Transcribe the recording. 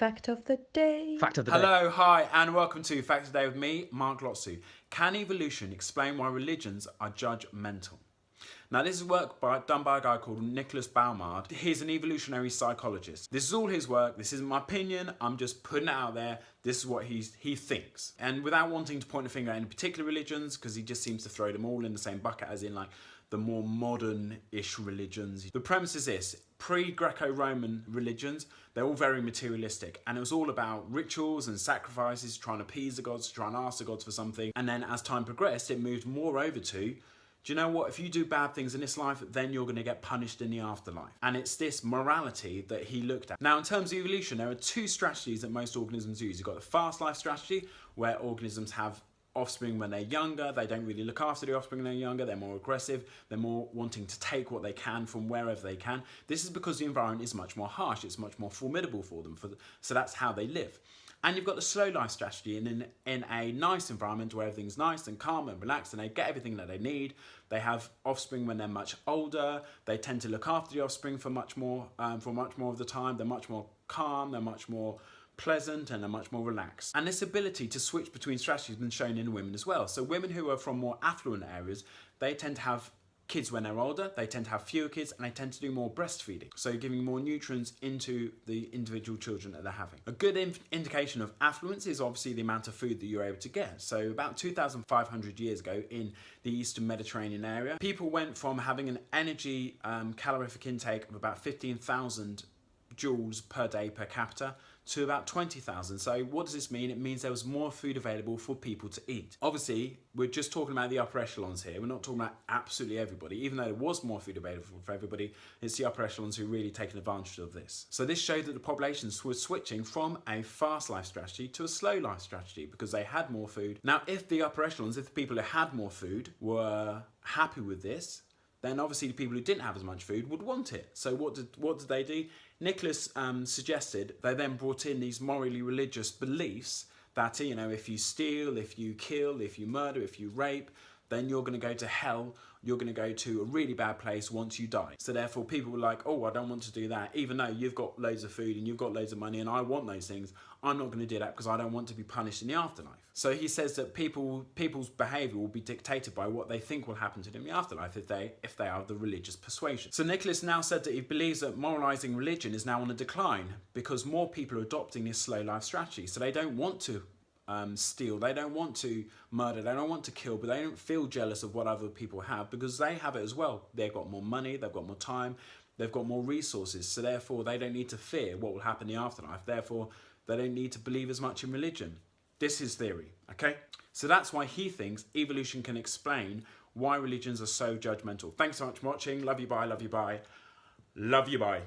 Fact of the day. Fact of the day. Hello, hi, and welcome to Fact of the Day with me, Mark Lotsu. Can evolution explain why religions are judgmental? Now, this is work done by a guy called Nicolas Baumard. He's an evolutionary psychologist. This is all his work. This isn't my opinion. I'm just putting it out there. This is what he thinks. And without wanting to point a finger at any particular religions, because he just seems to throw them all in the same bucket, as in like the more modern-ish religions. The premise is this: pre-Greco Roman religions, they're all very materialistic, and it was all about rituals and sacrifices, trying to appease the gods, trying to ask the gods for something. And then as time progressed, it moved more over to, do you know what? If you do bad things in this life, then you're going to get punished in the afterlife. And it's this morality that he looked at. Now, in terms of evolution, there are two strategies that most organisms use. You've got the fast life strategy, where organisms have offspring when they're younger. They don't really look after the offspring when they're younger. They're more aggressive. They're more wanting to take what they can from wherever they can. This is because the environment is much more harsh. It's much more formidable for them. So that's how they live. And you've got the slow life strategy, and in a nice environment where everything's nice and calm and relaxed and they get everything that they need. They have offspring when they're much older. They tend to look after the offspring for much more of the time. They're much more calm. They're much more pleasant, and are much more relaxed. And this ability to switch between strategies has been shown in women as well. So women who are from more affluent areas, they tend to have kids when they're older, they tend to have fewer kids, and they tend to do more breastfeeding. So giving more nutrients into the individual children that they're having. A good indication of affluence is obviously the amount of food that you're able to get. So about 2,500 years ago in the Eastern Mediterranean area, people went from having an energy calorific intake of about 15,000 joules per day per capita to about 20,000. So what does this mean? It means there was more food available for people to eat. Obviously, we're just talking about the upper echelons here. We're not talking about absolutely everybody. Even though there was more food available for everybody, it's the upper echelons who really taken advantage of this. So this showed that the populations were switching from a fast life strategy to a slow life strategy because they had more food. Now, if the upper echelons, if the people who had more food were happy with this, then obviously the people who didn't have as much food would want it. So what did they do? Nicholas suggested they then brought in these morally religious beliefs that, you know, if you steal, if you kill, if you murder, if you rape, then you're going to go to hell. You're going to go to a really bad place once you die. So therefore people were like, oh, I don't want to do that. Even though you've got loads of food and you've got loads of money and I want those things, I'm not going to do that because I don't want to be punished in the afterlife. So he says that people's behaviour will be dictated by what they think will happen to them in the afterlife if they are of the religious persuasion. So Nicholas now said that he believes that moralising religion is now on a decline because more people are adopting this slow life strategy. So they don't want to steal, they don't want to murder, they don't want to kill, but they don't feel jealous of what other people have because they have it as well. They've got more money, they've got more time, they've got more resources, so therefore they don't need to fear what will happen in the afterlife. Therefore, they don't need to believe as much in religion. This is theory, okay? So that's why he thinks evolution can explain why religions are so judgmental. Thanks so much for watching. Love you, bye, love you, bye. Love you, bye.